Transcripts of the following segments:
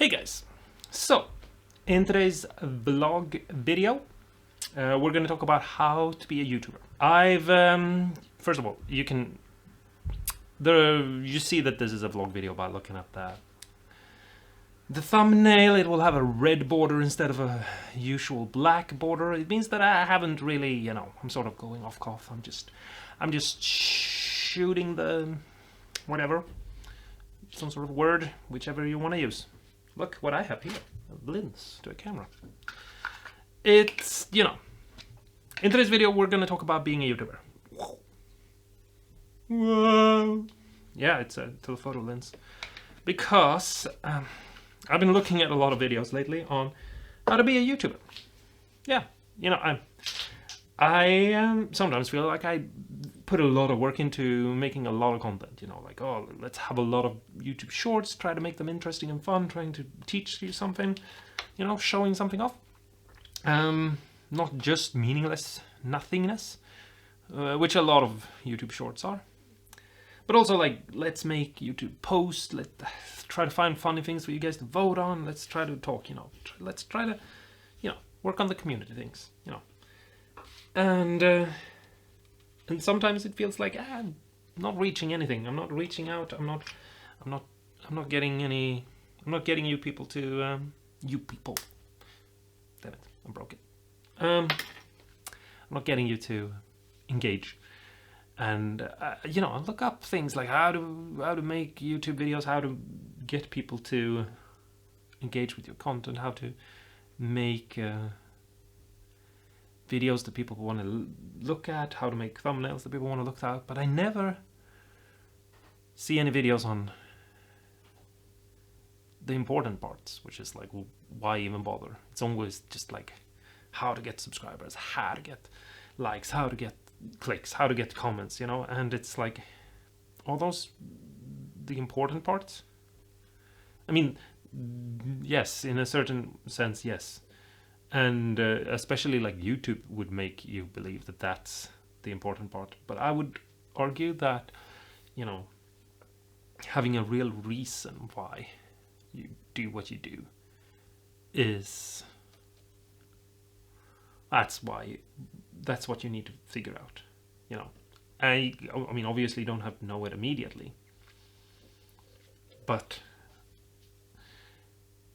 Hey guys, so in today's vlog video, we're going to talk about how to be a YouTuber. First of all, you see that this is a vlog video by looking at the thumbnail. It will have a red border instead of a usual black border. It means that I haven't really, I'm sort of going off cuff. I'm just shooting the whatever, some sort of word, whichever you want to use. Look what I have here, a lens to a camera. It's, in today's video we're going to talk about being a YouTuber. Whoa. Yeah, it's a telephoto lens. Because I've been looking at a lot of videos lately on how to be a YouTuber. Yeah, I sometimes feel like I put a lot of work into making a lot of content, like, oh, let's have a lot of YouTube shorts, try to make them interesting and fun, trying to teach you something, showing something off. Not just meaningless nothingness, which a lot of YouTube shorts are. But also, like, let's make YouTube posts, let's try to find funny things for you guys to vote on, let's try to talk, let's try to, work on the community things, And sometimes it feels like I'm not reaching anything. I'm not reaching out. I'm not getting any. I'm not getting you people to you people. Damn it! I broke it. I'm not getting you to engage, and I look up things like how to make YouTube videos, how to get people to engage with your content, how to make videos that people want to look at, how to make thumbnails that people want to look at, but I never see any videos on the important parts, which is like, why even bother? It's always just like how to get subscribers, how to get likes, how to get clicks, how to get comments, and it's like all those, the important parts. I mean, yes, in a certain sense, yes. And especially like YouTube would make you believe that that's the important part. But I would argue that, having a real reason why you do what you do that's what you need to figure out, I mean, obviously you don't have to know it immediately. But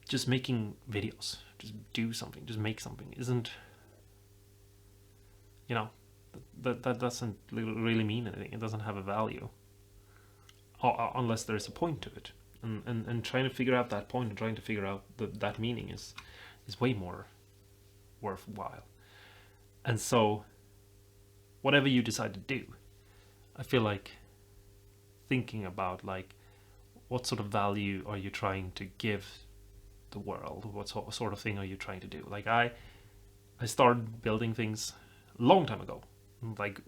just making videos, just do something, just make something, isn't, that doesn't really mean anything. It doesn't have a value unless there's a point to it, and trying to figure out that point and trying to figure out that meaning is way more worthwhile. And so whatever you decide to do, I feel like thinking about, like, what sort of value are you trying to give the world? What sort of thing are you trying to do? Like, I started building things a long time ago. Like,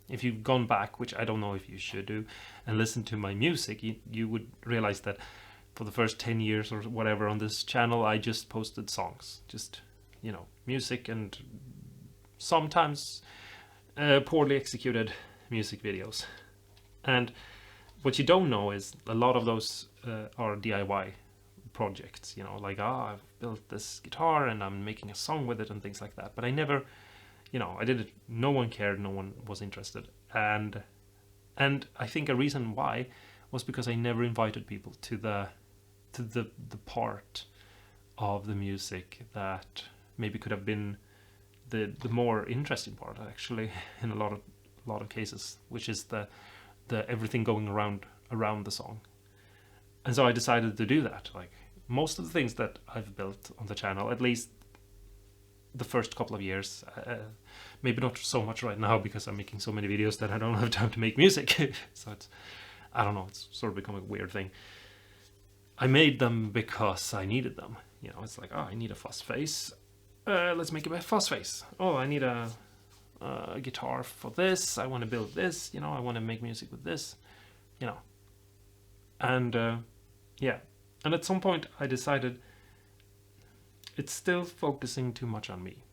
if you've gone back, which I don't know if you should do, and listen to my music, you would realize that for the first 10 years or whatever on this channel, I just posted songs, just, music, and sometimes poorly executed music videos. And what you don't know is a lot of those are DIY projects, like, I've built this guitar and I'm making a song with it and things like that. But I never, I did it, no one cared, no one was interested. And I think a reason why was because I never invited people to the part of the music that maybe could have been the more interesting part, actually, in a lot of cases, which is the everything going around the song. And so I decided to do that. Like, most of the things that I've built on the channel, at least the first couple of years, maybe not so much right now because I'm making so many videos that I don't have time to make music. So it's, I don't know, it's sort of become a weird thing. I made them because I needed them. It's like, oh, I need a fuzz face. Let's make a fuzz face. Oh, I need a guitar for this. I want to build this. I want to make music with this. And yeah. And at some point I decided it's still focusing too much on me.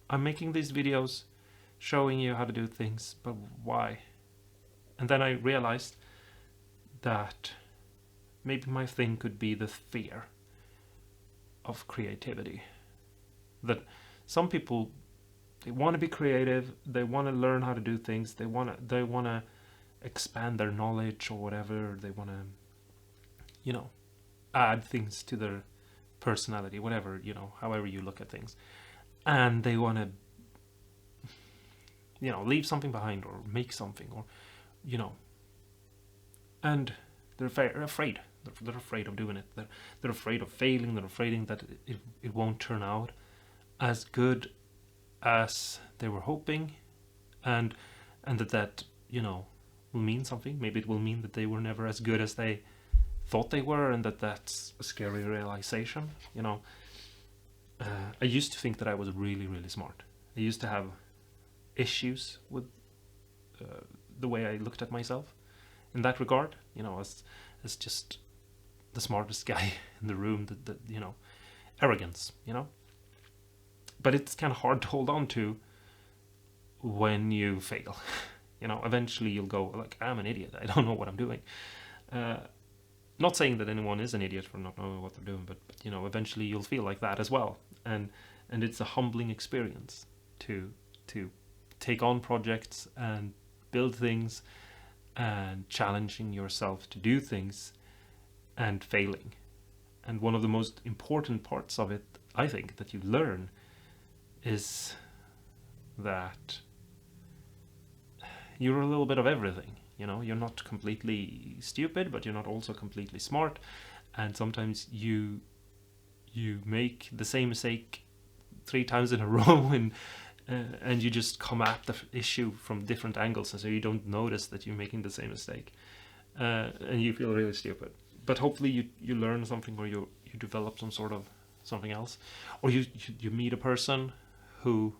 I'm making these videos showing you how to do things, but why? And then I realized that maybe my thing could be the fear of creativity. That some people, they want to be creative, they want to learn how to do things, they want to expand their knowledge or whatever, they want to, you know, add things to their personality, whatever, you know, however you look at things. And they want to, you know, leave something behind or make something, or, you know, and they're afraid. They're afraid of doing it. They're afraid of failing. They're afraid that it won't turn out as good as they were hoping, and that you know, will mean something. Maybe it will mean that they were never as good as they thought they were, and that's a scary realization. You know, I used to think that I was really, really smart. I used to have issues with the way I looked at myself in that regard. You know, as just the smartest guy in the room. That you know, arrogance. You know, but it's kind of hard to hold on to when you fail. You know, eventually you'll go like, I'm an idiot. I don't know what I'm doing. Not saying that anyone is an idiot for not knowing what they're doing, but you know, eventually you'll feel like that as well. And it's a humbling experience to take on projects and build things and challenging yourself to do things and failing. And one of the most important parts of it, I think, that you learn is that you're a little bit of everything. You know, you're not completely stupid, but you're not also completely smart. And sometimes you make the same mistake 3 times in a row, and you just come at the issue from different angles, and so you don't notice that you're making the same mistake, and you feel really stupid. But hopefully you learn something, or you develop some sort of something else, or you meet a person who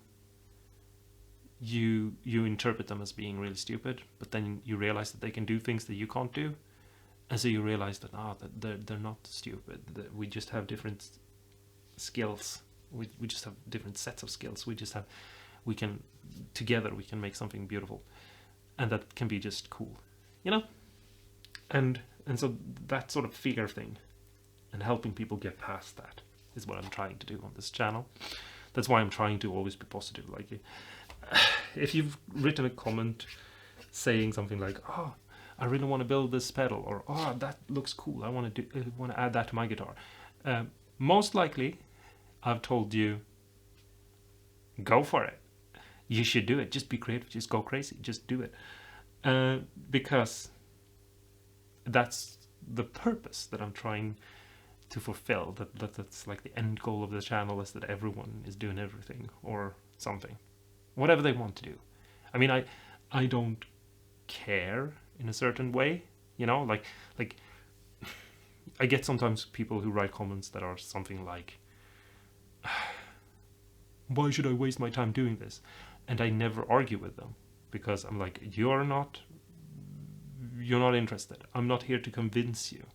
you interpret them as being really stupid, but then you realize that they can do things that you can't do, and so you realize that that they're not stupid. That we just have different skills. We just have different sets of skills. We can together we can make something beautiful, and that can be just cool, you know. And so that sort of fear thing, and helping people get past that, is what I'm trying to do on this channel. That's why I'm trying to always be positive. Like, if you've written a comment saying something like, "Oh, I really want to build this pedal," or "Oh, that looks cool. I want to add that to my guitar," most likely, I've told you, go for it. You should do it. Just be creative. Just go crazy. Just do it, because that's the purpose that I'm trying to fulfill. That's like the end goal of the channel, is that everyone is doing everything or something, whatever they want to do. I mean, I don't care in a certain way, you know, like I get sometimes people who write comments that are something like, why should I waste my time doing this? And I never argue with them, because I'm like, you're not interested. I'm not here to convince you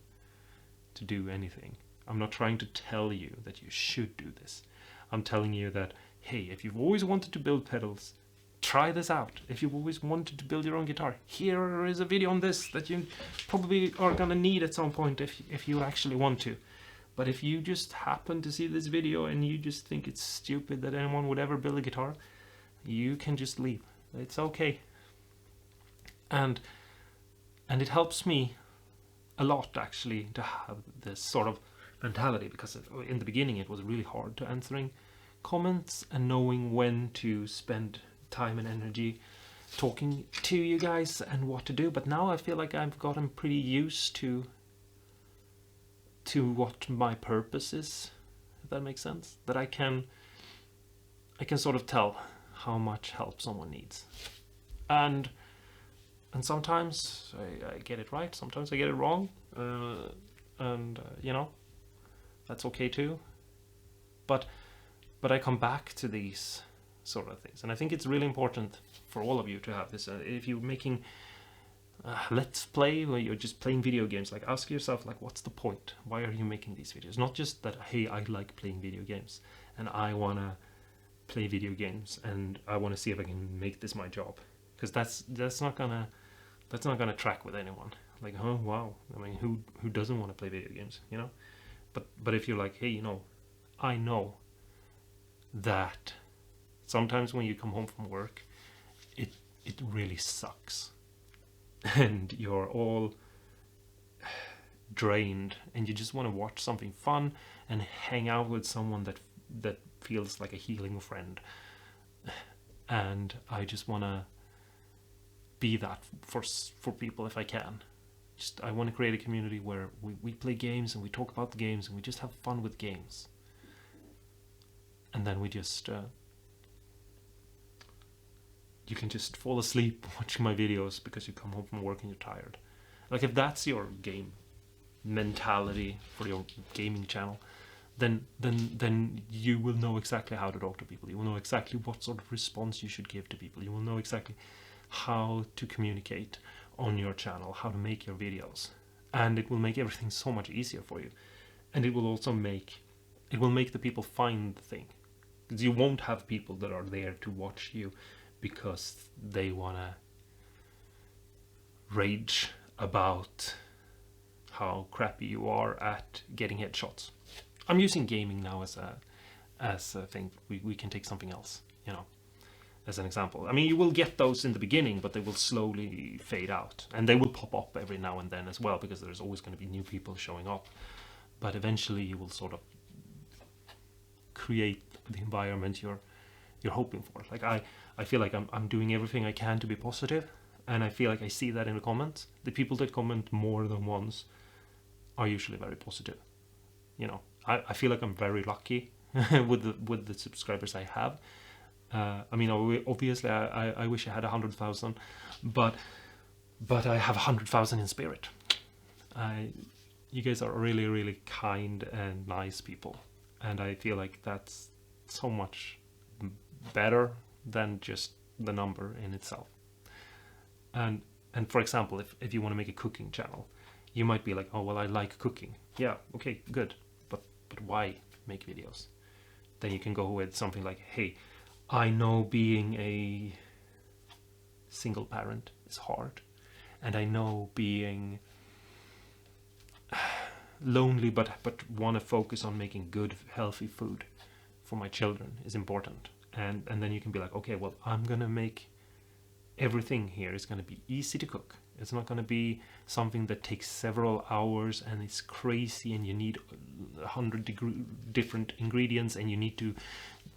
to do anything. I'm not trying to tell you that you should do this. I'm telling you that, hey, if you've always wanted to build pedals, try this out. If you've always wanted to build your own guitar, here is a video on this that you probably are gonna need at some point if you actually want to. But if you just happen to see this video and you just think it's stupid that anyone would ever build a guitar, you can just leave. It's okay. And it helps me a lot, actually, to have this sort of mentality, because in the beginning it was really hard to answering comments and knowing when to spend time and energy talking to you guys and what to do. But now I feel like I've gotten pretty used to what my purpose is, if that makes sense. That I can sort of tell how much help someone needs, and sometimes I get it right, sometimes I get it wrong, and you know, that's okay too. But I come back to these sort of things, and I think it's really important for all of you to have this. If you're making let's play, where you're just playing video games, like, ask yourself, like, what's the point? Why are you making these videos? Not just that, hey, I like playing video games and I wanna play video games and I want to see if I can make this my job, because that's not gonna track with anyone. Like, oh wow, I mean, who doesn't want to play video games, you know? But if you're like, hey, you know, I know that sometimes when you come home from work, it really sucks, and you're all drained, and you just want to watch something fun and hang out with someone that feels like a healing friend. And I just want to be that for people if I can. Just I want to create a community where we play games and we talk about the games and we just have fun with games. And then we just you can just fall asleep watching my videos because you come home from work and you're tired. Like, if that's your game mentality for your gaming channel, then you will know exactly how to talk to people. You will know exactly what sort of response you should give to people. You will know exactly how to communicate on your channel, how to make your videos, and it will make everything so much easier for you. And it will also make the people find the thing, because you won't have people that are there to watch you because they wanna rage about how crappy you are at getting headshots. I'm using gaming now as a thing. We can take something else, you know, as an example. I mean, you will get those in the beginning, but they will slowly fade out, and they will pop up every now and then as well, because there's always going to be new people showing up. But eventually, you will sort of create the environment you're hoping for. Like, I feel like I'm doing everything I can to be positive, and I feel like I see that in the comments. The people that comment more than once are usually very positive. You know, I feel like I'm very lucky with the subscribers I have. I mean, obviously, I wish I had 100,000, but I have 100,000 in spirit. You guys are really, really kind and nice people, and I feel like that's so much better than just the number in itself. And for example, if you want to make a cooking channel, you might be like, oh well, I like cooking. Yeah, okay, good, but why make videos? Then you can go with something like, hey, I know being a single parent is hard, and I know being lonely but want to focus on making good, healthy food for my children is important. And then you can be like, okay, well, I'm gonna make everything here is gonna be easy to cook. It's not gonna be something that takes several hours and it's crazy and you need 100 different ingredients and you need to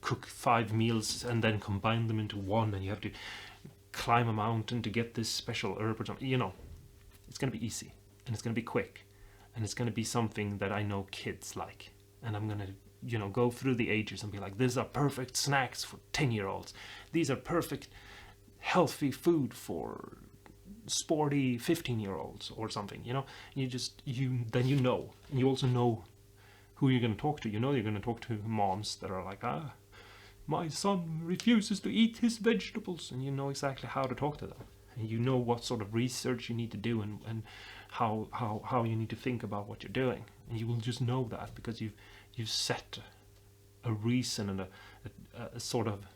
cook 5 meals and then combine them into one, and you have to climb a mountain to get this special herb or something. You know, it's gonna be easy and it's gonna be quick, and it's gonna be something that I know kids like, and I'm gonna, you know, go through the ages and be like, these are perfect snacks for 10-year-olds. These are perfect healthy food for sporty 15-year-olds or something, you know. Then you know, and you also know who you're going to talk to. You know, you're going to talk to moms that are like, my son refuses to eat his vegetables, and you know exactly how to talk to them, and you know what sort of research you need to do, and how you need to think about what you're doing, and you will just know that because you've set a reason and a sort of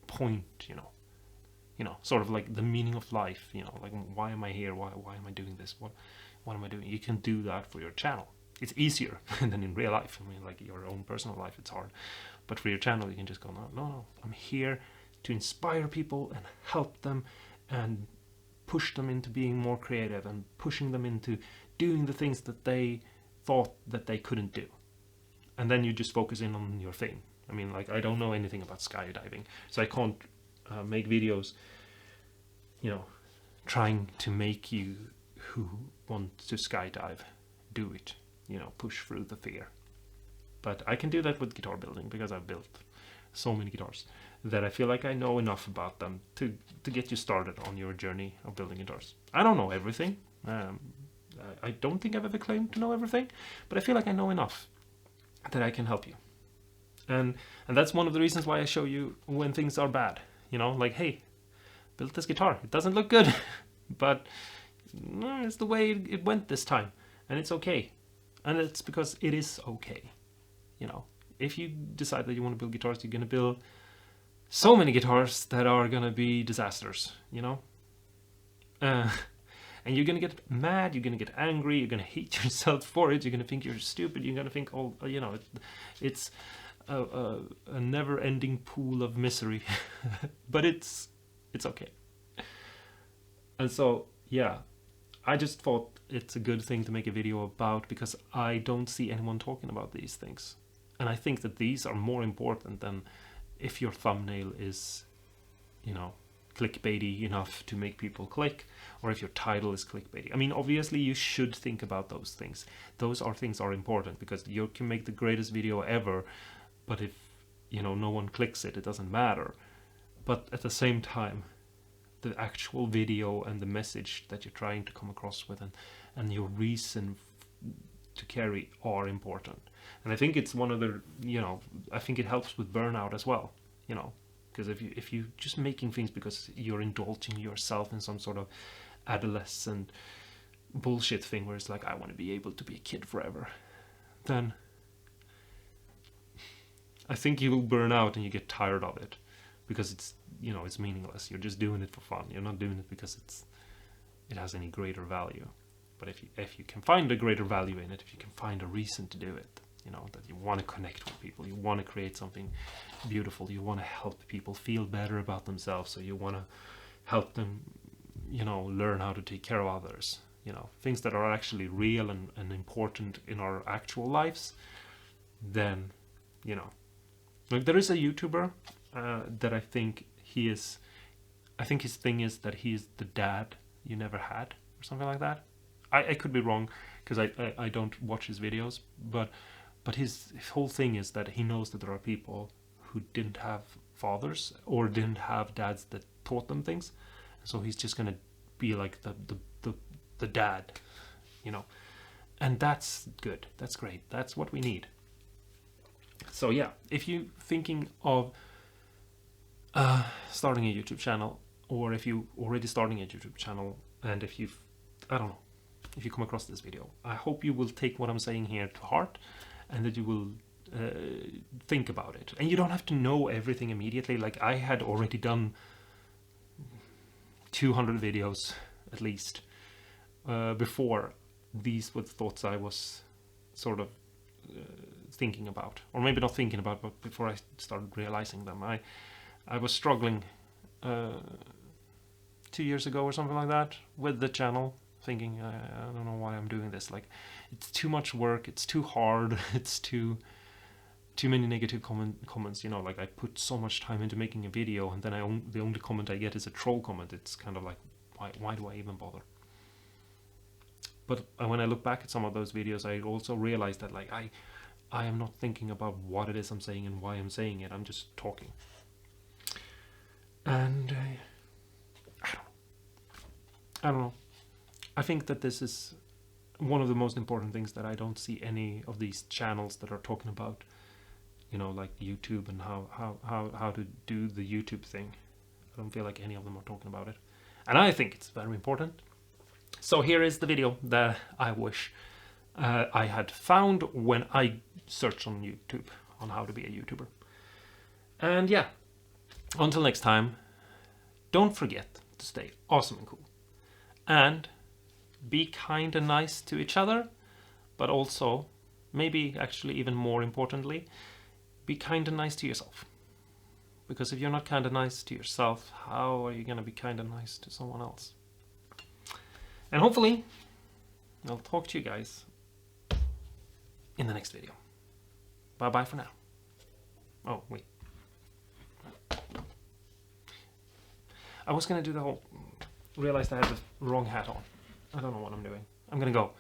point, you know, sort of like the meaning of life, you know, like, why am I here? Why am I doing this? What am I doing? You can do that for your channel. It's easier than in real life. I mean, like your own personal life, it's hard. But for your channel, you can just go, no, I'm here to inspire people and help them and push them into being more creative and pushing them into doing the things that they thought that they couldn't do. And then you just focus in on your thing. I mean, like, I don't know anything about skydiving, so I can't make videos, you know, trying to make you who want to skydive do it, you know, push through the fear. But I can do that with guitar building because I've built so many guitars that I feel like I know enough about them to get you started on your journey of building guitars. I don't know everything. I don't think I've ever claimed to know everything, but I feel like I know enough that I can help you. And that's one of the reasons why I show you when things are bad. You know, like, hey, built this guitar. It doesn't look good, but it's the way it went this time, and it's okay. And it's because it is okay. You know, if you decide that you want to build guitars, you're going to build so many guitars that are going to be disasters, you know. And And you're gonna get mad, you're gonna get angry, you're gonna hate yourself for it, you're gonna think you're stupid, you're gonna think, oh, you know, it's a never-ending pool of misery. But it's okay. And so, yeah, I just thought it's a good thing to make a video about, because I don't see anyone talking about these things. And I think that these are more important than if your thumbnail is, you know, clickbaity enough to make people click, or if your title is clickbaity. I mean, obviously you should think about those things. Those things are important, because you can make the greatest video ever, but if, you know, no one clicks it, it doesn't matter. But at the same time, the actual video and the message that you're trying to come across with, and your reason to carry are important. And I think it's one of the, you know, I think it helps with burnout as well, you know, because if you just making things because you're indulging yourself in some sort of adolescent bullshit thing where it's like, I want to be able to be a kid forever, then I think you will burn out and you get tired of it, because it's, you know, it's meaningless. You're just doing it for fun. You're not doing it because it has any greater value. But if you can find a greater value in it, if you can find a reason to do it, you know, that you want to connect with people, you want to create something beautiful, you want to help people feel better about themselves, so you want to help them, you know, learn how to take care of others, you know, things that are actually real and important in our actual lives, then, you know, like there is a YouTuber that I think his thing is that he is the dad you never had, or something like that. I could be wrong, because I don't watch his videos, but his whole thing is that he knows that there are people who didn't have fathers or didn't have dads that taught them things, so he's just gonna be like the dad, you know, and that's good, that's great, that's what we need. So yeah, if you're thinking of starting a YouTube channel, or if you already starting a YouTube channel, and if you've, I don't know, if you come across this video, I hope you will take what I'm saying here to heart, and that you will think about it. And you don't have to know everything immediately. Like, I had already done 200 videos at least before these were the thoughts I was sort of thinking about, or maybe not thinking about, but before I started realizing them. I was struggling 2 years ago or something like that with the channel, thinking, I don't know why I'm doing this. Like, it's too much work, it's too hard, it's too many negative comments, you know, like I put so much time into making a video, and then the only comment I get is a troll comment. It's kind of like, why do I even bother? But when I look back at some of those videos, I also realized that, like, I am not thinking about what it is I'm saying and why I'm saying it. I'm just talking. And I don't know. I think that this is one of the most important things that I don't see any of these channels that are talking about, you know, like YouTube and how to do the YouTube thing. I don't feel like any of them are talking about it. And I think it's very important. So here is the video that I wish I had found when I searched on YouTube on how to be a YouTuber. And yeah, until next time, don't forget to stay awesome and cool. And be kind and nice to each other, but also, maybe actually even more importantly, be kind and nice to yourself. Because if you're not kind and nice to yourself, how are you going to be kind and nice to someone else? And hopefully, I'll talk to you guys in the next video. Bye bye for now. Oh, wait. I was going to do the whole... Realized I had the wrong hat on. I don't know what I'm doing. I'm going to go.